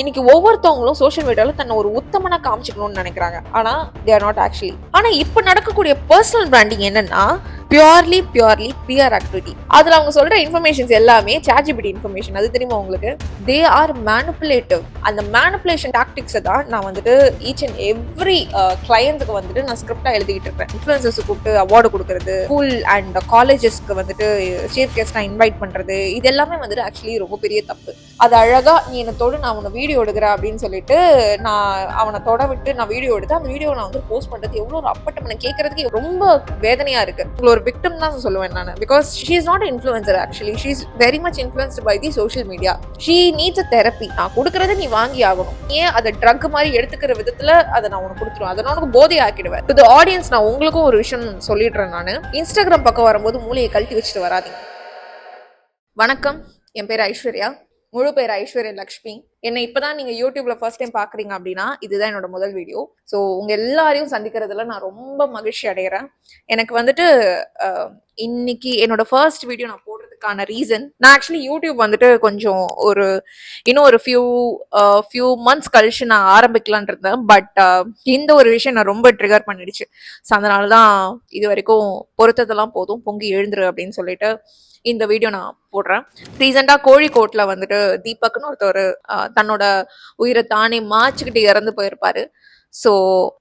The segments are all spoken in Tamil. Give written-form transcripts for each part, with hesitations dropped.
இன்னைக்கு ஒவ்வொருத்தவங்களும் சோஷியல் மீடியால தன்னை ஒரு உத்தமனா காமிச்சுக்கணும்னு நினைக்கிறாங்க. ஆனா தே ஆர் நாட் ஆக்சுவலி. ஆனா இப்ப நடக்கக்கூடிய பர்சனல் பிராண்டிங் என்னன்னா பியூர்லி பிஆர் ஆக்டிவிட்டி. அதுல அவங்க சொல்ற இன்ஃபர்மேஷன்ஸ் எல்லாமே சாட்ஜிபிடி இன்ஃபர்மேஷன். அது தெரியுமா உங்களுக்கு? They are manipulative. அந்த மேனிபுலேஷன் டாக்டிக்ஸை தான் நான் வந்துட்டு ஈச் அண்ட் எவ்ரி கிளையன்ஸுக்கு வந்துட்டு நான் ஸ்கிரிப்டா எழுதிட்டு இருக்கேன். இன்ஃபுளுசர்ஸ் கூப்பிட்டு அவார்டு கொடுக்கறது, ஸ்கூல் அண்ட் காலேஜஸ்க்கு வந்துட்டு சீஃப் கெஸ்டா இன்வைட் பண்றது, இது எல்லாமே வந்துட்டு ஆக்சுவலி ரொம்ப பெரிய தப்பு. அது அழகா நீ என்னை தொடு, நான் உன்னை வீடியோ எடுக்கிறேன் அப்படின்னு சொல்லிட்டு நான் அவனை தொட விட்டு நான் வீடியோ எடுத்து அந்த வீடியோ நான் வந்து போஸ்ட் பண்றது எவ்வளோ ஒரு அப்பட்டமான கேட்கறதுக்கு ரொம்ப வேதனையா இருக்கு. உங்களை ஒரு விக்டம் தான் சொல்லுவேன் நான். Because she is not influencer actually. She is very much influenced by the social media. She needs a therapy. நான் கொடுக்கறத நீ வாங்கி ஆகணும். ஏன் அதை ட்ரக் மாதிரி எடுத்துக்கிற விதத்துல அதை நான் உனக்கு கொடுத்துருவேன். அதை நான் உனக்கு போதை ஆக்கிடுவேன். டு தி ஆடியன்ஸ் நான் உங்களுக்கும் ஒரு விஷயம் சொல்லிடுறேன். நான் இன்ஸ்டாகிராம் பக்கம் வரும்போது மூளையை கழட்டி வச்சுட்டு வராதீங்க. வணக்கம், என் பேர் ஐஸ்வர்யா. முழு பேர் ஐஸ்வர்யா லக்ஷ்மி. என்னை இப்பதான் நீங்க யூடியூப்ல ஃபர்ஸ்ட் டைம் பாக்குறீங்க அப்படின்னா இதுதான் என்னோட முதல் வீடியோ. ஸோ உங்க எல்லாரையும் சந்திக்கிறதுல நான் ரொம்ப மகிழ்ச்சி அடைகிறேன். எனக்கு வந்துட்டு இன்னைக்கு என்னோட ஃபர்ஸ்ட் வீடியோ நான் போடுறதுக்கான ரீசன், நான் ஆக்சுவலி யூடியூப் வந்துட்டு கொஞ்சம் இன்னும் ஒரு ஃபியூ மந்த்ஸ் கழிச்சு நான் ஆரம்பிக்கலான் இருந்தேன். பட் இந்த ஒரு விஷயம் நான் ரொம்ப ட்ரிகர் பண்ணிடுச்சு. ஸோ அதனாலதான் இது வரைக்கும் பொறுத்ததெல்லாம் போதும், பொங்கி எழுந்துரு அப்படின்னு சொல்லிட்டு இந்த வீடியோ நான் போடுறேன். ரீசெண்டா கோழிக்கோட்ல வந்துட்டு தீபக்னு ஒருத்தர் தன்னோட உயிரை தானே மாச்சுக்கிட்டு இறந்து போயிருப்பாரு. ஸோ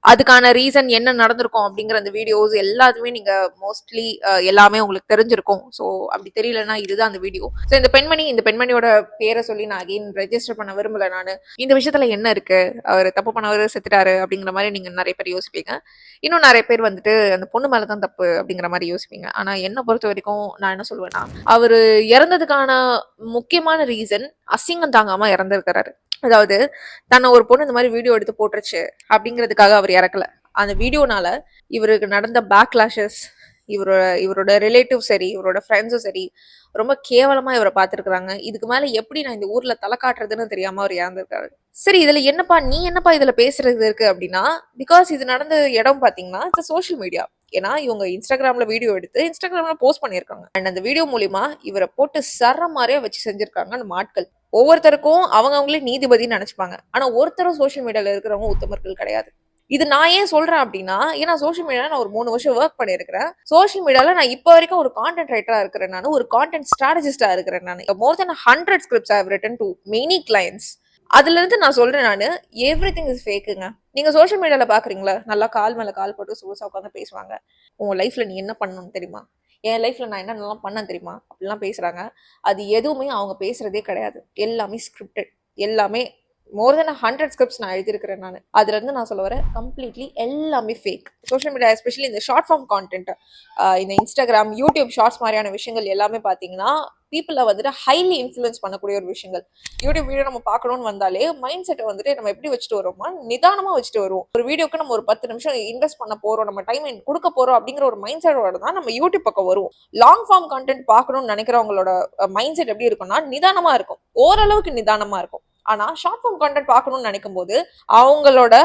அதுக்கான ரீசன் என்ன நடந்திருக்கும் அப்படிங்கிற அந்த வீடியோஸ் எல்லாத்துமே நீங்க மோஸ்ட்லி எல்லாமே உங்களுக்கு தெரிஞ்சிருக்கும். ஸோ அப்படி தெரியலன்னா இதுதான் அந்த வீடியோ. ஸோ இந்த பெண்மணியோட பேரை சொல்லி நான் அகைன் ரெஜிஸ்டர் பண்ண விரும்பல. நான் இந்த விஷயத்துல என்ன இருக்கு, அவர் தப்பு பண்ணவர் செத்துட்டாரு அப்படிங்கிற மாதிரி நீங்க நிறைய பேர் யோசிப்பீங்க. இன்னும் நிறைய பேர் வந்துட்டு அந்த பொண்ணு மேலதான் தப்பு அப்படிங்கிற மாதிரி யோசிப்பீங்க. ஆனா என்ன பொறுத்த வரைக்கும் நான் என்ன சொல்லுவேன்னா, அவரு இறந்ததுக்கான முக்கியமான ரீசன் அசிங்கம் தாங்காம இறந்திருக்கிறாரு. அதாவது தன்னை ஒரு பொண்ணு இந்த மாதிரி வீடியோ எடுத்து போட்டுருச்சு அப்படிங்கிறதுக்காக அவர் இறக்கல. அந்த வீடியோனால இவருக்கு நடந்த பேக்லாஷஸ், இவரோட ரிலேட்டிவ் சரி, இவரோட ஃப்ரெண்ட்ஸும் சரி ரொம்ப கேவலமா இவரை பார்த்துருக்குறாங்க. இதுக்கு மேல எப்படி நான் இந்த ஊர்ல தலை காட்டுறதுன்னு தெரியாம அவர் இறந்துருக்காரு. சரி, இதுல என்னப்பா இதுல பேசுறது இருக்கு அப்படின்னா, பிகாஸ் இது நடந்த இடம் பாத்தீங்கன்னா இந்த சோஷியல் மீடியா. ஏன்னா இவங்க இன்ஸ்டாகிராம்ல வீடியோ எடுத்து இன்ஸ்டாகிராம்ல போஸ்ட் பண்ணியிருக்காங்க. அண்ட் அந்த வீடியோ மூலியமா இவரை போட்டு சர மாதிரியா வச்சு செஞ்சிருக்காங்க அந்த ஆட்கள். ஒவ்வொருத்தருக்கும் அவங்களே நீதிபதினு நினைச்சுப்பாங்க. ஆனா ஒருத்தரும் சோஷியல் மீடியால இருக்கிறவங்க உத்தமர்கள் கிடையாது. இது நான் ஏன் சொல்றேன் அப்படின்னா, ஏன்னா சோஷியல் மீடியால நான் ஒரு 3 வருஷம் ஒர்க் பண்ணிருக்கிறேன். சோஷியல் மீடியால நான் இப்போ வரைக்கும் ஒரு கான்டென்ட் ரைட்டரா இருக்கிறேன். நான் ஒரு கான்டென்ட் ஸ்ட்ராட்டஜிஸ்டா இருக்கிறேன். நான் more than 100 scripts I have written to many clients. அதுல இருந்து நான் சொல்றேன், நான் எவ்ரி திங் இஸ் ஃபேக்குங்க. நீங்க சோஷியல் மீடியால பாக்குறீங்களா, நல்லா கால் மேல கால் போட்டு சோசா உட்காந்து பேசுவாங்க. உங்க லைஃப்ல நீ என்ன பண்ணணும்னு தெரியுமா, என் லைஃப்ல நான் என்னென்னலாம் பண்ண தெரியுமா அப்படிலாம் பேசுறாங்க. அது எதுவுமே அவங்க பேசுறதே கிடையாது. எல்லாமே ஸ்கிரிப்டட். எல்லாமே மோர் தென் 100 ஸ்கிரிப்ட்ஸ் நான் எழுதியிருக்கிறேன். நான் அதுல இருந்து நான் சொல்ல வரேன், கம்ப்ளீட்லி எல்லாமே ஃபேக். சோஷியல் மீடியா எஸ்பெஷலி இந்த ஷார்ட் ஃபார்ம் கான்டென்ட், இந்த இன்ஸ்டாகிராம், யூடியூப் ஷார்ட்ஸ் மாதிரியான விஷயங்கள் எல்லாமே பாத்தீங்கன்னா பீப்புளை வந்துட்டு ஹைலி இன்ஃப்ளூயன்ஸ் பண்ணக்கூடிய ஒரு விஷயங்கள். யூடியூப் வீடியோ நம்ம பார்க்கணும்னு வந்தாலே மைண்ட் செட்டை வந்துட்டு நம்ம எப்படி வச்சுட்டு வரோமா, நிதானமா வச்சுட்டு வருவோம். ஒரு வீடியோக்கு நம்ம ஒரு 10 நிமிஷம் இன்வெஸ்ட் பண்ண போறோம், நம்ம டைம் கொடுக்க போறோம் அப்படிங்கிற ஒரு மைண்ட் செட்டோட தான் நம்ம யூடியூப் பக்கம் வருவோம். லாங் ஃபார்ம் கான்டென்ட் பார்க்கணும்னு நினைக்கிறவங்களோட மைண்ட் செட் எப்படி இருக்கும்னா நிதானமா இருக்கும், ஓரளவுக்கு நிதானமா இருக்கும். ஆனா ஷார்ட் ஃபார்ம் கான்டென்ட் பார்க்கணும்னு நினைக்கும் போது அவங்களோட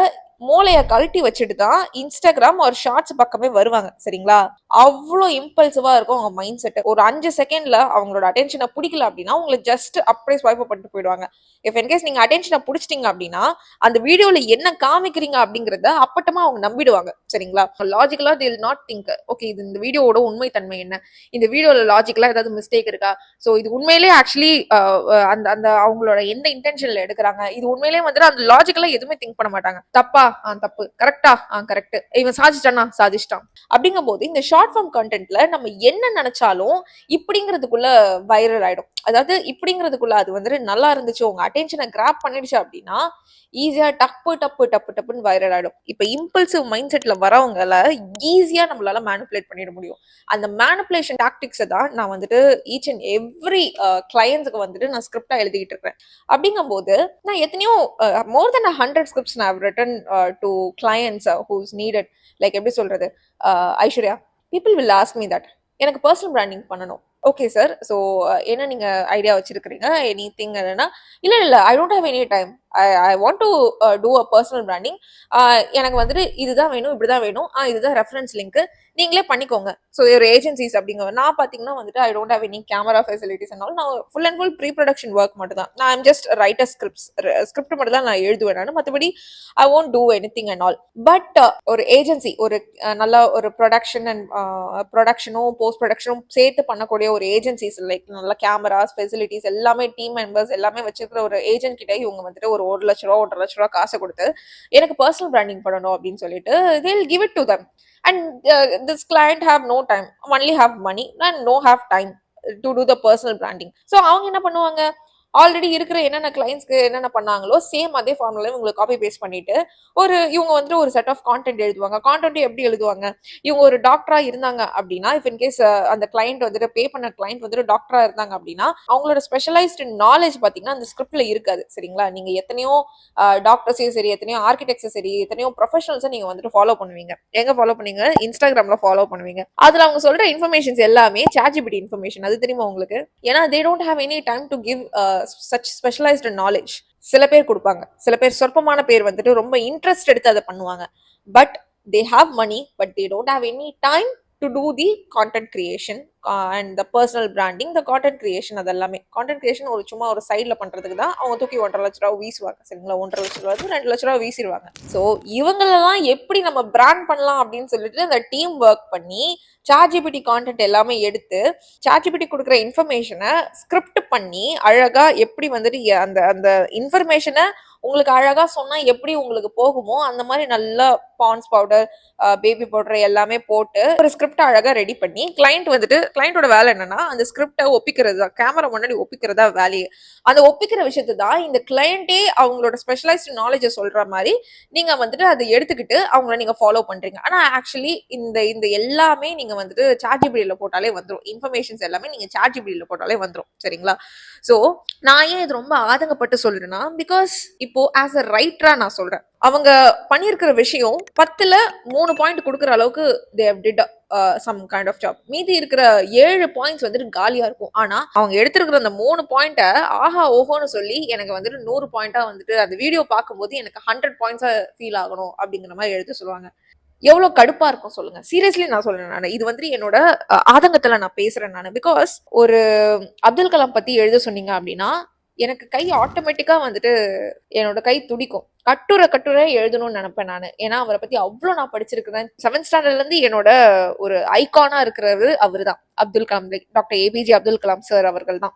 மூளையை கழட்டி வச்சுட்டு தான் இன்ஸ்டாகிராம் ஒரு ஷார்ட்ஸ் பக்கமே வருவாங்க. சரிங்களா? அவ்வளோ இம்பல்சிவா இருக்கும் அவங்க மைண்ட் செட். ஒரு 5 செகண்ட்ல அவங்களோட அட்டென்ஷனை பிடிக்கல அப்படின்னா உங்களுக்கு ஜஸ்ட் அப்படியே ஸ்வைப் பண்ணிட்டு போயிடுவாங்க. இஃப் இன்கேஸ் நீங்க அட்டென்ஷனை பிடிச்சிட்டீங்க அப்படின்னா அந்த வீடியோல என்ன காமிக்கிறீங்க அப்படிங்கறத அப்பட்டமா அவங்க நம்பிடுவாங்க. சரிங்களா? லாஜிக்கலா they will not think, okay இது இந்த வீடியோட உண்மை தன்மை என்ன, இந்த வீடியோல லாஜிக்கலா ஏதாவது மிஸ்டேக் இருக்கா, ஸோ இது உண்மையிலேயே ஆக்சுவலி அந்த அந்த அவங்களோட எந்த இன்டென்ஷன்ல எடுக்கிறாங்க, இது உண்மையிலேயே வந்துட்டு அந்த லாஜிக்கலா எதுவுமே திங்க் பண்ண மாட்டாங்க. தப்பா தப்பு, கரெக்டா கரெக்ட், இவன் சாதிச்சிட்டானா சாதிச்சிட்டான். அப்படிங்கும் போது இந்த ஷார்ட் ஃபார்ம் கண்டென்ட்ல நம்ம என்ன நினைச்சாலும் இப்படிங்கிறதுக்குள்ள வைரல் ஆயிடும். அதாவது இப்படிங்கிறதுக்குள்ள அது வந்துட்டு நல்லா இருந்துச்சு, உங்க அட்டென்ஷனை கிராப் பண்ணிடுச்சு அப்படின்னா ஈஸியா டப்புன்னு வைரல் ஆயிடும். இப்ப இம்பல்சிவ் மைண்ட் செட்ல வரவங்கள ஈஸியா நம்மளால மேனிபுலேட் பண்ணிட முடியும். அந்த மேனிபுலேஷன் டாக்டிக்ஸை தான் நான் வந்துட்டு ஈச் அண்ட் எவ்ரி கிளையன்ஸுக்கு வந்துட்டு நான் ஸ்கிரிப்டா எழுதிட்டு இருக்கேன். அப்படிங்கும் போது நான் எத்தனையோ மோர் தென் 100 ஸ்கிரிப்ட்ஸ் நான் written to clients whose needed. Like எப்படி சொல்றது, Aishwarya, people will ask me that எனக்கு பர்சனல் பிராண்டிங் பண்ணணும். ஓகே சார், ஸோ என்ன நீங்க ஐடியா வச்சிருக்கிறீங்க, எனி திங் இல்லைன்னா இல்ல I don't have any time, I want to do a personal branding. எனக்கு வந்துட்டு இதுதான் வேணும், இப்படிதான் வேணும், இதுதான் ரெஃபரன்ஸ் லிங்க், நீங்களே பண்ணிக்கோங்க. ஸோ ஒரு ஏஜென்சிஸ் அப்படிங்க நான் பார்த்தீங்கன்னா வந்துட்டு I don't have any camera facilities and all. நான் full and full pre production work மட்டும் தான். நான் ஜஸ்ட் ரைட்டர் ஸ்கிரிப்ட் மட்டும் தான் நான் எழுதுவேன். நான் மற்றபடி I won't do any thing and all. But ஒரு ஏஜென்சி, ஒரு நல்ல ஒரு ப்ரொடக்ஷனும் போஸ்ட் ப்ரொடக்ஷனும் சேர்த்து பண்ணக்கூடிய ஒரு ஏஜென்சிஸ், லைக் நல்ல கேமராஸ் ஃபெசிலிட்டிஸ் எல்லாமே, டீம் மெம்பர்ஸ் எல்லாமே வச்சிருக்கிற ஒரு ஏஜென்ட் கிட்ட இவங்க வந்துட்டு ஒரு 1,00,000 1,50,000 காசு கொடுத்து எனக்கு பர்சனல் பிராண்டிங் பண்ணணும் அப்படின்னு சொல்லிட்டு they'll give it to them. And this client have no time, only have money and no have time to do the personal branding. So அவங்க என்ன பண்ணுவாங்க, ஆல்ரெடி இருக்கிற என்னென்ன கிளைண்ட்ஸ்க்கு என்னென்ன பண்ணாங்களோ சேம் அதே ஃபார்முலா உங்களுக்கு காப்பி பேஸ்ட் பண்ணிட்டு இவங்க வந்துட்டு ஒரு செட் ஆஃப் கான்டென்ட் எழுதுவாங்க. கான்டென்ட் எப்படி எழுதுவாங்க, இவங்க ஒரு டாக்டரா இருந்தாங்க அப்படின்னா, இஃப் இன் கேஸ் அந்த கிளைண்ட் வந்துட்டு பே பண்ண கிளைண்ட் வந்துட்டு டாக்டரா இருந்தாங்க அப்படின்னா, அவங்களோட ஸ்பெஷலைஸ்டு நாலேஜ் பாத்தீங்கன்னா அந்த ஸ்கிரிப்ட்ல இருக்காது. சரிங்களா, நீங்க எத்தனையோ டாக்டர்ஸையும் சரி, எத்தனையோ ஆர்கிடெக்ட்ஸும் சரி, எத்தனையோ ப்ரொஃபஷனல்ஸை நீங்க வந்துட்டு ஃபாலோ பண்ணுவீங்க. எங்க ஃபாலோ பண்ணுவீங்க, இன்ஸ்டாகிராம்ல ஃபாலோ பண்ணுவீங்க. அதுல அவங்க சொல்ற இன்ஃபர்மேஷன்ஸ் எல்லாமே ChatGPT இன்ஃபர்மேஷன். அது தெரியுமா உங்களுக்கு? ஏன்னா they don't have any time to give such specialized knowledge. சில பேர் கொடுப்பாங்க, சில பேர் சொற்பமான பேர் வந்துட்டு ரொம்ப இன்ட்ரெஸ்ட் எடுத்து அதை பண்ணுவாங்க. But they have money but they don't have any time to do the content creation and the personal branding, the content creation. அதெல்லாமே content creation ஒரு சும்மா ஒரு சைட்ல பண்றதுக்கு தான் அவங்க தூக்கி 1,50,000 வீசுவாங்க. சரிங்களா, 1,50,000 2,00,000 வீசிடுவாங்க. ஸோ இவங்களெல்லாம் எப்படி நம்ம பிராண்ட் பண்ணலாம் அப்படின்னு சொல்லிட்டு அந்த டீம் ஒர்க் பண்ணி ChatGPT கான்டென்ட் எல்லாமே எடுத்து ChatGPT கொடுக்குற இன்ஃபர்மேஷனை ஸ்கிரிப்ட் பண்ணி அழகா எப்படி வந்துட்டு அந்த அந்த இன்ஃபர்மேஷனை உங்களுக்கு அழகா சொன்னா எப்படி உங்களுக்கு போகுமோ அந்த மாதிரி நல்லா பான்ஸ் பவுடர், பேபி பவுடர் எல்லாமே போட்டு ஒரு ஸ்கிரிப்ட் அழகா ரெடி பண்ணி கிளைண்டோட வேலை என்னன்னா அந்த ஸ்கிரிப்டை ஒப்பிக்கிறது தான், கேமரா முன்னாடி ஒப்பிக்கிறதா வேலையை. அந்த ஒப்பிக்கிற விஷயத்தை தான் இந்த கிளைண்டே அவங்களோட ஸ்பெஷலைஸ்டு நாலேஜை சொல்ற மாதிரி நீங்க வந்துட்டு அதை எடுத்துக்கிட்டு அவங்கள நீங்க ஃபாலோ பண்றீங்க. ஆனா ஆக்சுவலி இந்த இந்த எல்லாமே நீங்க வந்துட்டு ChatGPT போட்டாலே வந்துடும். இன்ஃபர்மேஷன்ஸ் எல்லாமே நீங்க ChatGPT போட்டாலே வந்துடும். சரிங்களா, ஸோ நான் ஏன் இது ரொம்ப ஆதங்கப்பட்டு சொல்றேன்னா, பிகாஸ் இப்போ ஆஸ் அ ரைட்டரா நான் சொல்றேன், அவங்க பண்ணியிருக்கிற விஷயம் 10ல 3 பாயிண்ட் கொடுக்குற அளவுக்கு they have did some kind of job. மீதி இருக்கிற 7 பாயிண்ட்ஸ் வந்துட்டு காலியா இருக்கும். ஆனா அவங்க எடுத்திருக்கிற அந்த 3 பாயிண்ட ஆஹா ஓஹோன்னு சொல்லி எனக்கு வந்துட்டு 100 பாயிண்டா வந்துட்டு அந்த வீடியோ பார்க்கும்போது எனக்கு 100 பாயிண்ட்ஸா ஃபீல் ஆகணும் அப்படிங்கிற மாதிரி எடுத்து சொல்லுவாங்க. எவ்வளவு கடுப்பா இருக்கும் சொல்லுங்க. சீரியஸ்லி நான் சொல்றேன், நான் இது வந்துட்டு என்னோட ஆதங்கத்துல நான் பேசுறேன் நான். பிகாஸ் ஒரு அப்துல் கலாம் பத்தி எழுத சொன்னீங்க அப்படின்னா எனக்கு கை ஆட்டோமேட்டிக்கா வந்துட்டு என்னோட கை துடிக்கும். கட்டுரை எழுதணும்னு நினைப்பேன் நான். ஏன்னா அவரை பத்தி அவ்வளோ நான் படிச்சிருக்கிறேன். 7th ஸ்டாண்டர்ட்ல இருந்து என்னோட ஒரு ஐகானா இருக்கிறது அவரு தான், Abdul Kalam, doctor APJ Abdul Kalam sir அவர்கள் தான்.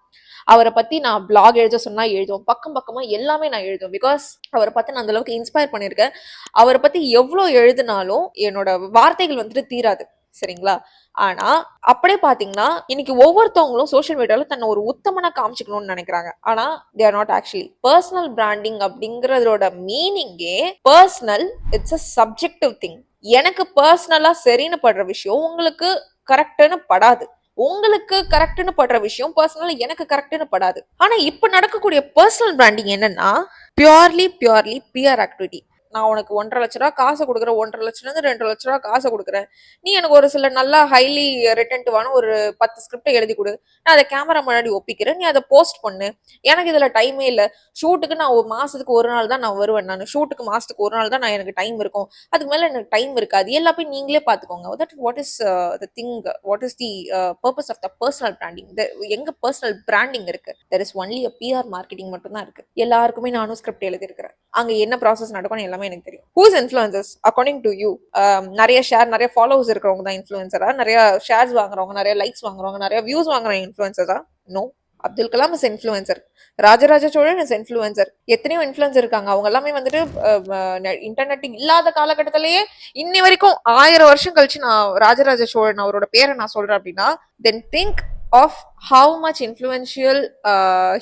அவரை பத்தி நான் பிளாக் எழுத சொன்னா எழுதுவோம், பக்கம் பக்கமா எல்லாமே நான் எழுதுவேன். பிகாஸ் அவரை பத்தி நான் அந்த அளவுக்கு இன்ஸ்பயர் பண்ணியிருக்கேன். அவரை பத்தி எவ்வளோ எழுதினாலும் என்னோட வார்த்தைகள் வந்துட்டு தீராது. சரிங்களா, ஆனா அப்படியே பாத்தீங்கன்னா இன்னைக்கு ஒவ்வொருத்தவங்களும் சோஷியல் மீடியால தன்னை ஒரு உத்தமனா காமிச்சுக்கணும்னு நினைக்கிறாங்க. ஆனா they are not actually. Personal branding அப்படிங்கறதோட மீனிங்கே personal, it's a subjective thing. எனக்கு பர்சனலா சரின்னு படுற விஷயம் உங்களுக்கு கரெக்ட்னு படாது, உங்களுக்கு கரெக்ட்னு படுற விஷயம் பர்சனலா எனக்கு கரெக்ட்னு படாது. ஆனா இப்ப நடக்கக்கூடிய பர்சனல் பிராண்டிங் என்னன்னா பியூர்லி பியர் ஆக்டிவிட்டி. நான் உனக்கு 1,50,000 காசு கொடுக்குறேன், 1,50,000 2,00,000 காசு கொடுக்குறேன், நீ எனக்கு ஒரு சில நல்லா ஹைலி ரிட்டன்டிவான ஒரு 10 ஸ்கிரிப்டை எழுதி கொடு, நான் அதை கேமரா முன்னாடி ஒப்பிக்கிறேன், நீ அதை போஸ்ட் பண்ணு. எனக்கு இதுல டைமே இல்லை, ஷூட்டுக்கு நான் ஒரு மாசத்துக்கு ஒரு நாள் தான் நான் வருவேன், நான் ஷூட்டுக்கு மாசத்துக்கு ஒரு நாள் தான் நான் எனக்கு டைம் இருக்கும், அதுக்கு மேல எனக்கு டைம் இருக்காது, எல்லா போய் நீங்களே பாத்துக்கோங்க. That what is the thing, what is the purpose of the personal branding? எங்க பர்சனல் பிராண்டிங் இருக்கு? There is only a PR marketing மட்டும் தான் இருக்கு. எல்லாருக்குமே நானும் ஸ்கிரிப்ட் எழுதி இருக்கிறேன், அங்க என்ன ப்ராசஸ் நடக்கும் எல்லாமே எனக்கு தெரியும். Who's influencers according to you? நிறைய ஷேர், நிறைய ஃபாலோவர்ஸ் இருக்கிறவங்க தான் இன்ஃப்ளூயன்சரா? நிறைய ஷேர்ஸ் வாங்குறவங்க, நிறைய லைக்ஸ் வாங்குறவங்க, நிறைய வியூஸ் வாங்குற இன்ஃப்ளூயன்சரா? No. Abdul Kalam is influencer, Rajaraja Cholan is influencer, எத்தனையோ இன்ஃப்ளூயன்சர் இருக்காங்க. அவங்க எல்லாமே வந்துட்டு இன்டர்நெட் இல்லாத காலகட்டத்திலேயே இன்னி வரைக்கும் 1000 வருஷம் கழிச்சு நான் ராஜராஜ சோழன் அவரோட பேரை நான் சொல்றேன் அப்படின்னா, தென் think of how much influential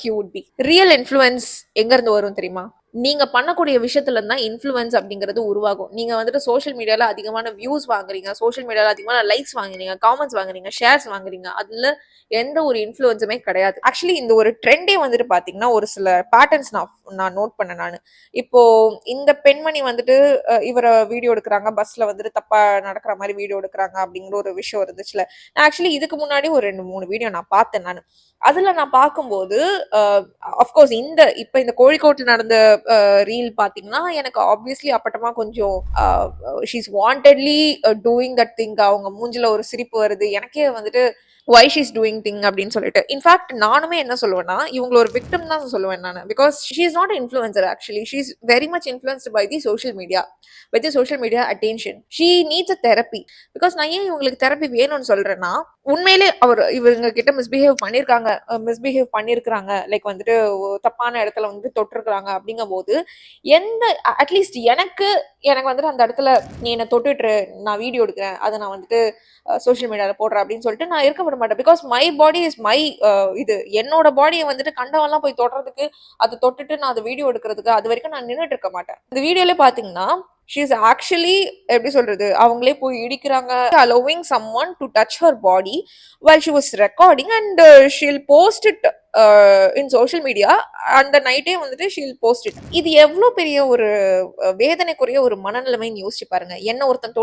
he would be. Real influence எங்க இருந்து வரும் தெரியுமா? நீங்க பண்ணக்கூடிய விஷயத்துல இருந்தா இன்ஃப்ளூயன்ஸ் அப்படிங்கிறது உருவாகும். நீங்க வந்துட்டு சோஷியல் மீடியால அதிகமான வியூஸ் வாங்குறீங்க, சோஷியல் மீடியால அதிகமான லைக்ஸ் வாங்குறீங்க, காமெண்ட்ஸ் வாங்குறீங்க, ஷேர்ஸ் வாங்குறீங்க, அதுல எந்த ஒரு இன்ஃப்ளூயன்ஸுமே கிடையாது. ஆக்சுவலி இந்த ஒரு ட்ரெண்டே வந்துட்டு பாத்தீங்கன்னா ஒரு சில பேட்டர்ன்ஸ் நான் நோட் பண்ணேன் நான். இப்போ இந்த பெண்மணி வந்துட்டு இவரை வீடியோ எடுக்கிறாங்க, பஸ்ல வந்துட்டு தப்பா நடக்கிற மாதிரி வீடியோ எடுக்கிறாங்க அப்படிங்கிற ஒரு விஷயம் இருந்துச்சுல. நான் ஆக்சுவலி இதுக்கு முன்னாடி ஒரு 2-3 வீடியோ நான் பார்த்தேன் நான். அதுல நான் பார்க்கும்போது அஃப்கோர்ஸ் இந்த கோழிக்கோட்டில் நடந்த ரீல் பாத்தீங்கன்னா எனக்கு ஆப்வியஸ்லி அப்பட்டமா கொஞ்சம் she's wantedly doing that thing. அவங்க மூஞ்சில ஒரு சிரிப்பு வருது. எனக்கே வந்துட்டு why she's doing thing அப்படின்னு சொல்லிட்டு. இன்ஃபேக்ட் நானுமே என்ன சொல்லுவேன்னா இவங்கள ஒரு விக்டம் தான் சொல்லுவேன் நான். Because she is not influencer actually. She is very much influenced by the social media, with the social media attention. She needs a therapy. Because நான் ஏன் இவங்களுக்கு தெரப்பி வேணும்னு சொல்றேன்னா, உண்மையிலே இவங்க கிட்ட மிஸ்பிஹேவ் பண்ணிருக்காங்க, லைக் வந்துட்டு தப்பான இடத்துல வந்து தொட்டிருக்கிறாங்க அப்படிங்கும் போது எந்த அட்லீஸ்ட் எனக்கு வந்துட்டு அந்த இடத்துல நீ என்ன தொட்டுட்டு நான் வீடியோ எடுக்கிறேன், அதை நான் வந்துட்டு சோஷியல் மீடியால போடுறேன் அப்படின்னு சொல்லிட்டு நான் இருக்க விட மாட்டேன். Because my body is my இது என்னோட பாடியை வந்துட்டு கண்டவெல்லாம் போய் தொடுறதுக்கு, அதை தொட்டுட்டு நான் அதை வீடியோ எடுக்கிறதுக்கு அது வரைக்கும் நான் நின்றுட்டு இருக்க மாட்டேன். இந்த வீடியோல பாத்தீங்கன்னா she is actually எப்படி சொல்றது, அவங்களே போய் இடிக்கிறாங்க, allowing someone to touch her body while she was recording and she'll post it in social media. அந்த நைட்டே வந்துட்டு she'll post it. இது எவ்வளவு பெரிய ஒரு வேதனைக்குரிய ஒரு மனநிலைமைன்னு யோசிச்சு பாருங்க. என்ன ஒருத்தன்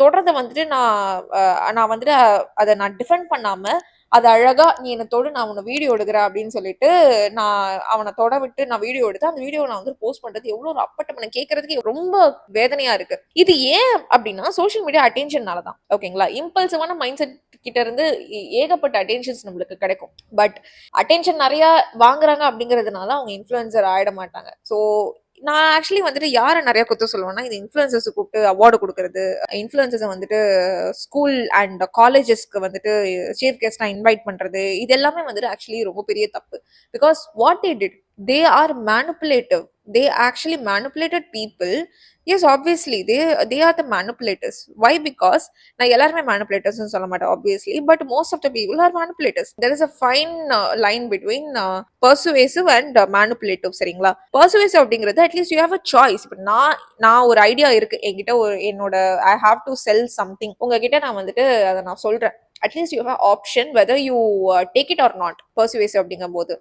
தொடுறத வந்துட்டு நான் வந்துட்டு அதை நான் டிஃபெண்ட் பண்ணாம அது அழகா நீ என்ன தொடு, நான் உன்னை வீடியோ எடுக்கிறேன் அப்படின்னு சொல்லிட்டு நான் அவனை தொட விட்டு நான் வீடியோ எடுத்து அந்த வீடியோ நான் வந்து போஸ்ட் பண்றது எவ்வளவு ஒரு அப்பட்டமான கேட்கறதுக்கு ரொம்ப வேதனையா இருக்கு. இது ஏன் அப்படின்னா சோஷியல் மீடியா அட்டென்ஷன்னாலதான். ஓகேங்களா? இம்பல்சிவான மைண்ட் செட் கிட்ட இருந்து ஏகப்பட்ட அட்டென்ஷன்ஸ் நம்மளுக்கு கிடைக்கும். பட் அட்டென்ஷன் நிறைய வாங்குறாங்க அப்படிங்கறதுனால அவங்க இன்ஃபுளுசர் ஆயிட மாட்டாங்க. ஸோ நான் ஆக்சுவலி வந்துட்டு யாரை நிறைய குத்த சொல்லுவேன்னா, இது இன்ஃபுளுசர்ஸ் கூப்பிட்டு அவார்டு கொடுக்கறது, இன்ஃபுளுசர்ஸை வந்துட்டு ஸ்கூல் அண்ட் காலேஜஸ்க்கு வந்துட்டு சீஃப் கெஸ்டா இன்வைட் பண்றது, இது எல்லாமே வந்துட்டு ஆக்சுவலி ரொம்ப பெரிய தப்பு. Because what they did, they are manipulative. They actually manipulated people. Yes, obviously they are the manipulators. Why? Because நான் எல்லாருமே manipulators னு சொல்ல மாட்டேன் obviously, but most of the people are manipulators. There is a fine line between persuasive and manipulative. சரிங்களா? persuasive அப்படிங்கிறது at least you have a choice. இப்போ நான் ஒரு ஐடியா இருக்கு என்கிட்ட, என்னோட I have to sell something, உங்ககிட்ட நான் வந்துட்டு அதை நான் சொல்றேன். At least you have option whether you take it or not, persuasive அப்படிங்கும் போது.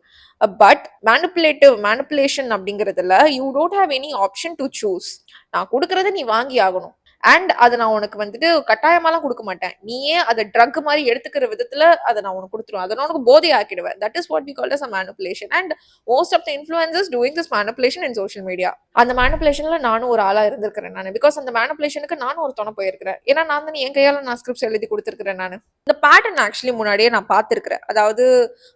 பட் மேனிப்புலேஷன் அப்படிங்கிறதுல you don't have any option to choose. நான் கொடுக்கறத நீ வாங்கி ஆகணும். அண்ட் அதை நான் உனக்கு வந்துட்டு கட்டாயமாலாம் கொடுக்க மாட்டேன். நீயே அதை ட்ரக் மாதிரி எடுத்துக்கிற விதத்துல அதை நான் உனக்கு கொடுத்துருவேன். அதை நான் உனக்கு போதை ஆக்கிடுவேன். That is what we call as a manipulation. And most of the influencers doing this manipulation in social media. அந்த மேனிப்புலேஷன்ல நானும் ஒரு ஆளா இருந்திருக்கிறேன் நான். பிகாஸ் அந்த மேனிப்புலேஷனுக்கு நானும் ஒரு துணை போயிருக்கிறேன். ஏன்னா நான் தான் என் கையால நான் ஸ்கிரிப்ட்ஸ் எழுதி கொடுத்துருக்கிறேன். நான் இந்த பேட்டர்ன் ஆக்சுவலி முன்னாடியே நான் பார்த்துருக்கிறேன். அதாவது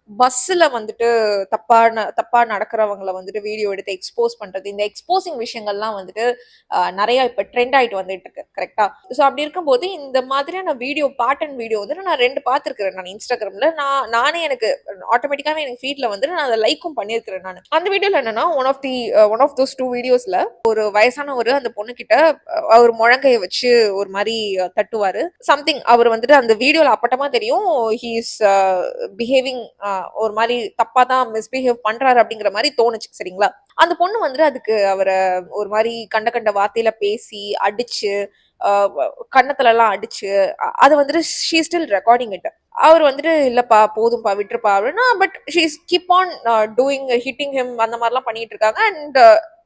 பஸ்ல வந்துட்டு தப்பா நடக்கிறவங்களை வந்துட்டு வீடியோ எடுத்து எக்ஸ்போஸ் பண்றது, இந்த எக்ஸ்போசிங் விஷயங்கள்லாம் வந்துட்டு நிறைய இப்ப ட்ரெண்ட் ஆயிட்டு வந்துட்டு இருக்கு. கரெக்டா? சோ அப்படி இருக்கும்போது இந்த மாதிரியான வீடியோ பேட்டர்ன் வீடியோ வந்து நான் 2 பார்த்திருக்கிறேன் நான் இன்ஸ்டாகிராம்ல. நானே எனக்கு ஆட்டோமேட்டிக்காவே எனக்கு ஃபீட்ல வந்து நான் அதை லைக்கும் பண்ணியிருக்கிறேன். நான் அந்த வீடியோல என்னன்னா ஒன் ஆஃப் தோஸ் 2 வீடியோஸ்ல ஒரு வயசானவர் அந்த பொண்ணு கிட்ட அவர் முழங்கைய வச்சு ஒரு மாதிரி தட்டுவாரு சம்திங். அவர் வந்துட்டு அந்த வீடியோல அப்பட்டமா தெரியும் ஹி இஸ் பிஹேவிங் ஒரு மாதிரி தப்பா தான் மிஸ்பிஹேவ் பண்றாரு அப்படிங்கிற மாதிரி தோணுச்சு. சரிங்களா? அந்த பொண்ணு வந்துட்டு அதுக்கு அவரை ஒரு மாதிரி கண்ட வார்த்தையில பேசி அடிச்சு கண்ணத்துல எல்லாம் அடிச்சு அது வந்துட்டு ஷீ ஸ்டில் ரெக்கார்டிங் இட். அவர் வந்துட்டு இல்லப்பா போதும்பா விட்டுருப்பா அப்படின்னா, but she keep on doing hitting him அந்த மாதிரிலாம் பண்ணிட்டு இருக்காங்க. அண்ட்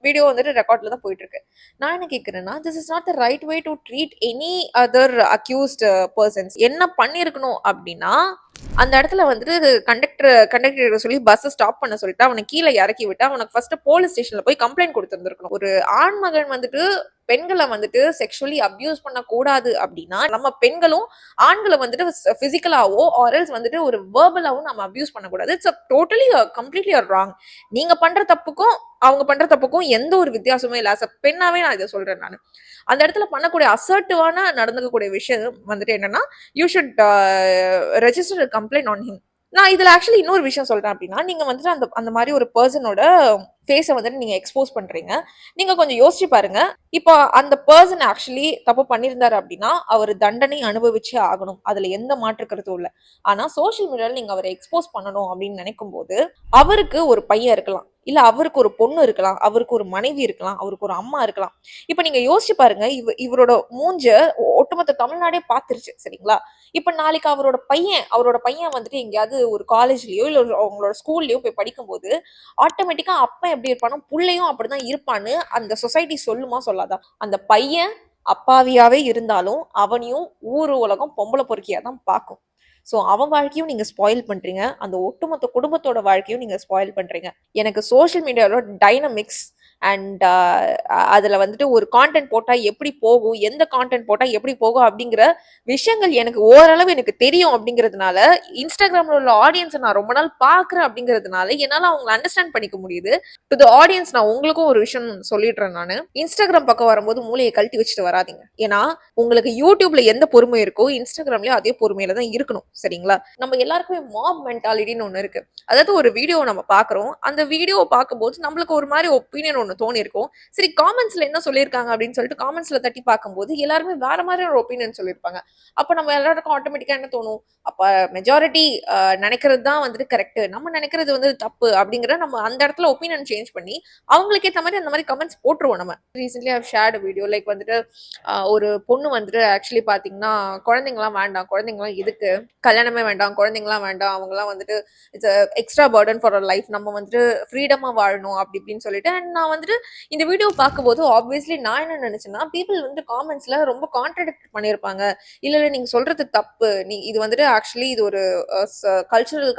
வீடியோ வந்துட்டு ரெக்கார்ட்ல தான் போயிட்டு இருக்கு. நான் என்ன கேட்கிறேன்னா, this is not the right way to treat any other accused persons. என்ன பண்ணிருக்கணும் அப்படின்னா, அந்த இடத்துல வந்துட்டு கண்டக்டர் சொல்லி பஸ் ஸ்டாப் பண்ண சொல்லிட்டு அவனை கீழே இறக்கி விட்டு அவனுக்கு ஃபர்ஸ்ட் போலீஸ் ஸ்டேஷன்ல போய் கம்ப்ளைண்ட் கொடுத்துருந்துருக்கணும். ஒரு ஆண் மகன் வந்துட்டு பெண்களை வந்துட்டு செக்ஷுவலி அபியூஸ் பண்ண கூடாது அப்படின்னா, நம்ம பெண்களும் ஆண்களை வந்துட்டு பிசிக்கலாவோ ஆர்எல்ஸ் வந்துட்டு ஒரு வேர்பலாவும் நம்ம அபியூஸ் பண்ணக்கூடாது. It's totally completely wrong. நீங்க பண்ற தப்புக்கும் அவங்க பண்ற தப்புக்கும் எந்த ஒரு வித்தியாசமும் இல்லை. அஸ் அ பெண்ணாவே நான் இதை சொல்றேன். நான் அந்த இடத்துல பண்ணக்கூடிய அசர்ட்டிவான நடந்துக்கக்கூடிய விஷயம் வந்துட்டு என்னன்னா, you should register complaint on him. நான் இதுல ஆக்சுவலி இன்னொரு விஷயம் சொல்றேன் அப்படின்னா, நீங்க வந்துட்டு அந்த மாதிரி ஒரு பர்சனோட ஃபேஸை வந்துட்டு நீங்க எக்ஸ்போஸ் பண்றீங்க. நீங்க கொஞ்சம் யோசிச்சு பாருங்க. இப்போ அந்த பர்சன் ஆக்சுவலி தப்பு பண்ணியிருந்தாரு அப்படின்னா அவர் தண்டனை அனுபவிச்சே ஆகணும். அதுல எந்த மாற்று கருத்தும் இல்லை. ஆனா சோஷியல் மீடியால நீங்க அவரை எக்ஸ்போஸ் பண்ணணும் அப்படின்னு நினைக்கும் போது, அவருக்கு ஒரு பையன் இருக்கலாம், இல்ல அவருக்கு ஒரு பொண்ணு இருக்கலாம், அவருக்கு ஒரு மனைவி இருக்கலாம், அவருக்கு ஒரு அம்மா இருக்கலாம். இப்ப நீங்க யோசிச்சு பாருங்க, இவரோட மூஞ்ச ஒட்டுமொத்த தமிழ்நாடே பாத்துருச்சு. சரிங்களா? இப்ப நாளைக்கு அவரோட பையன் வந்துட்டு எங்கேயாவது ஒரு காலேஜ்லயோ இல்ல அவங்களோட ஸ்கூல்லயோ போய் படிக்கும்போது ஆட்டோமேட்டிக்கா அப்பா எப்படி இருப்பானோ புள்ளையும் அப்படிதான் இருப்பான்னு அந்த சொசைட்டி சொல்லுமா சொல்லாதா? அந்த பையன் அப்பாவியாவே இருந்தாலும் அவனையும் ஊரு உலகம் பொம்பளை பொறுக்கியா தான் பார்க்கும். ஸோ அவன் வாழ்க்கையும் நீங்க ஸ்பாயில் பண்றீங்க, அந்த ஒட்டுமொத்த குடும்பத்தோட வாழ்க்கையும் நீங்க ஸ்பாயில் பண்றீங்க. எனக்கு சோஷியல் மீடியாவோட டைனமிக்ஸ் அண்ட் அதுல வந்துட்டு ஒரு கான்டென்ட் போட்டா எப்படி போகும், எந்த கான்டென்ட் போட்டா எப்படி போகும் அப்படிங்கிற விஷயங்கள் எனக்கு ஓரளவு எனக்கு தெரியும் அப்படிங்கிறதுனால, இன்ஸ்டாகிராம்ல உள்ள ஆடியன்ஸை நான் ரொம்ப நாள் பாக்குறேன் அப்படிங்கிறதுனால என்னால அவங்களை அண்டர்ஸ்டாண்ட் பண்ணிக்க முடியுது. டு த ஆடியன்ஸ் நான் உங்களுக்கும் ஒரு விஷயம் சொல்லிடுறேன். நான் இன்ஸ்டாகிராம் பக்கம் வரும்போது மூளையை கழட்டி வச்சுட்டு வராதீங்க. ஏன்னா உங்களுக்கு யூடியூப்ல எந்த பொறுமை இருக்கோ இன்ஸ்டாகிராம்லயும் அதே பொறுமையில தான் இருக்கணும். சரிங்களா? நம்ம எல்லாருக்குமே மாப் மென்டாலிட்டின்னு ஒண்ணு இருக்கு. அதாவது ஒரு வீடியோ நம்ம பாக்குறோம், அந்த வீடியோவை பார்க்கும்போது நம்மளுக்கு ஒரு மாதிரி ஒப்பீனியன் ஒண்ணு தோணி இருக்கும். சரி காமெண்ட்ஸ்ல என்ன சொல்லியிருக்காங்க அப்படின்னு சொல்லிட்டு காமெண்ட்ஸ்ல தட்டி பார்க்கும்போது எல்லாருமே வேற மாதிரி ஒரு ஒப்பீனியன் சொல்லியிருப்பாங்க. அப்ப நம்ம எல்லாருக்கும் ஆட்டோமேட்டிக்கா என்ன தோணும், அப்ப மெஜாரிட்டி நினைக்கிறது தான் வந்துட்டு கரெக்ட், நம்ம நினைக்கிறது வந்து தப்பு அப்படிங்கிற நம்ம அந்த இடத்துல ஒப்பீனியன் சேஞ்ச் பண்ணி அவங்களுக்கு ஏற்ற மாதிரி அந்த மாதிரி கமெண்ட்ஸ் போட்டுருவோம். நம்ம ரீசென்ட்லி ஐ ஷேர்ட் வீடியோ லைக் வந்துட்டு ஒரு பொண்ணு வந்துட்டு ஆக்சுவலி பாத்தீங்கன்னா குழந்தைங்களாம் வேண்டாம், குழந்தைங்களாம் எதுக்கு, கல்யாணமே வேண்டாம், குழந்தைங்களாம் வேண்டாம், அவங்கலாம் வந்துட்டு it's extra burden for our life, நம்ம வந்துட்டு ஃப்ரீடமா வாழணும் அப்படி இப்படின்னு சொல்லிட்டு. அண்ட் நான் வந்துட்டு இந்த வீடியோ பார்க்கும்போது ஆப்வியஸ்லி நான் என்ன நினைச்சேன்னா, பீப்புள் வந்து காமெண்ட்ஸ்ல ரொம்ப கான்ட்ரடிக்ட் பண்ணியிருப்பாங்க. இல்ல இல்ல நீங்க சொல்றது தப்பு, நீ இது வந்துட்டு ஆக்சுவலி இது ஒரு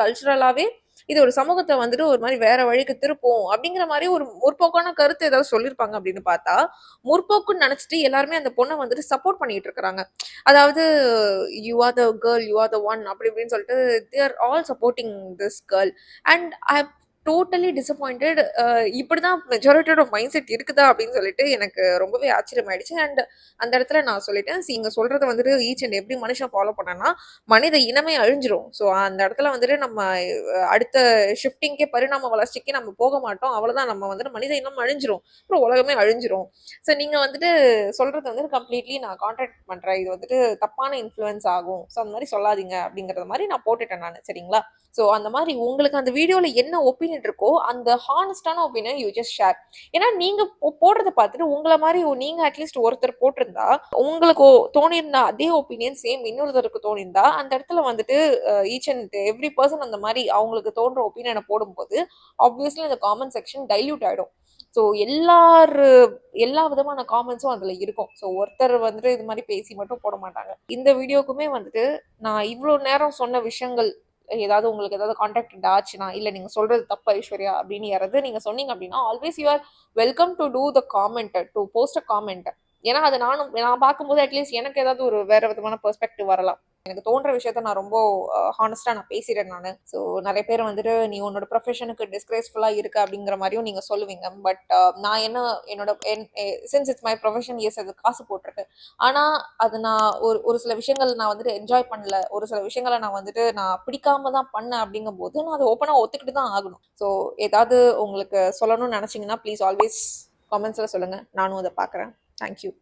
கல்ச்சுரலாவே இது ஒரு சமூகத்தை வந்துட்டு ஒரு மாதிரி வேற வழிக்கு திருப்போம் அப்படிங்கிற மாதிரி ஒரு முற்போக்கான கருத்து ஏதாவது சொல்லியிருப்பாங்க அப்படின்னு பார்த்தா, முற்போக்குன்னு நினைச்சிட்டு எல்லாருமே அந்த பொண்ணை வந்துட்டு சப்போர்ட் பண்ணிட்டு இருக்கிறாங்க. அதாவது you are the girl, you are the one அப்படி இப்படின்னு சொல்லிட்டு they are all supporting this girl. And I totally disappointed. இப்படிதான் மெஜாரிட்டியோட மைண்ட் செட் இருக்குதா அப்படின்னு சொல்லிட்டு எனக்கு ரொம்பவே ஆச்சரியமாயிடுச்சு. அண்ட் அந்த இடத்துல நான் சொல்லிட்டேன், நீங்க சொல்றத வந்துட்டு ஈச் அண்ட் எவ்ரி மனுஷன் ஃபாலோ பண்ணனா மனித இனமே அழிஞ்சிரும். ஸோ அந்த இடத்துல வந்துட்டு நம்ம அடுத்த ஷிஃப்டிங்கே பரிணாம வளர்ச்சிக்கு நம்ம போக மாட்டோம். அவ்வளவுதான், நம்ம வந்துட்டு மனித இனம் அழிஞ்சிரும், அப்புறம் உலகமே அழிஞ்சிரும். ஸோ நீங்க வந்துட்டு சொல்றது வந்துட்டு கம்ப்ளீட்லி நான் கான்ட்ராக்ட் பண்றேன், இது வந்துட்டு தப்பான இன்ஃப்ளூயன்ஸ் ஆகும், ஸோ அந்த மாதிரி சொல்லாதீங்க அப்படிங்கறது மாதிரி நான் போட்டுட்டேன் நான். சரிங்களா? ஸோ அந்த மாதிரி உங்களுக்கு அந்த வீடியோல என்ன ஒப்பீனியன் இருக்கோ அந்த ஹானஸ்டான ஒப்பீனியன் யூ ஜஸ்ட் ஷேர். ஏன்னா நீங்க போடுறத பார்த்துட்டு உங்களை மாதிரி நீங்க அட்லீஸ்ட் ஒருத்தர் போட்டிருந்தா உங்களுக்கு தோணியிருந்தா அதே ஒப்பீனியன் சேம் இன்னொருத்தருக்கு தோணியிருந்தா அந்த இடத்துல வந்துட்டு ஈச் அண்ட் எவ்ரி பர்சன் அந்த மாதிரி அவங்களுக்கு தோன்ற ஒப்பீனியனை போடும்போது ஆப்வியஸ்லி இந்த காமெண்ட் செக்ஷன் டைல்யூட் ஆயிடும். ஸோ எல்லா விதமான காமெண்ட்ஸும் அதுல இருக்கும். ஸோ ஒருத்தர் வந்துட்டு இது மாதிரி பேசி மட்டும் போட மாட்டாங்க. இந்த வீடியோக்குமே வந்துட்டு நான் இவ்வளோ நேரம் சொன்ன விஷயங்கள் ஏதாவது உங்களுக்கு ஏதாவது கான்டாக்ட் ஆச்சுன்னா, இல்ல நீங்க சொல்றது தப்பு ஐஸ்வர்யா அப்படின்னு யாராவது நீங்க சொன்னீங்க அப்படின்னா, always you are welcome to do the comment, to post a comment. ஏன்னா அது நான் பார்க்கும்போது அட்லீஸ்ட் எனக்கு ஏதாவது ஒரு வேற விதமான பெர்ஸ்பெக்டிவ் வரலாம். எனக்கு தோன்ற விஷயத்த நான் ரொம்ப ஹானஸ்டா நான் பேசிடுறேன் நான். ஸோ நிறைய பேர் வந்துட்டு நீ உன்னோட ப்ரொஃபஷனுக்கு டிஸ்கிரேஸ்ஃபுல்லா இருக்கு அப்படிங்கிற மாதிரியும் நீங்க சொல்லுவீங்க. பட் நான் என்னோட since it's my profession, yes அது காசு போட்டிருக்கு. ஆனா அது நான் ஒரு சில விஷயங்கள் நான் வந்துட்டு என்ஜாய் பண்ணல, ஒரு சில விஷயங்களை நான் வந்துட்டு நான் பிடிக்காம தான் பண்ணேன் அப்படிங்கும் போது நான் அதை ஓப்பனா ஒத்துக்கிட்டு தான் ஆகணும். ஸோ ஏதாவது உங்களுக்கு சொல்லணும்னு நினைச்சீங்கன்னா ப்ளீஸ் ஆல்வேஸ் காமெண்ட்ஸ்ல சொல்லுங்க, நானும் அதை பார்க்குறேன். தேங்க்யூ.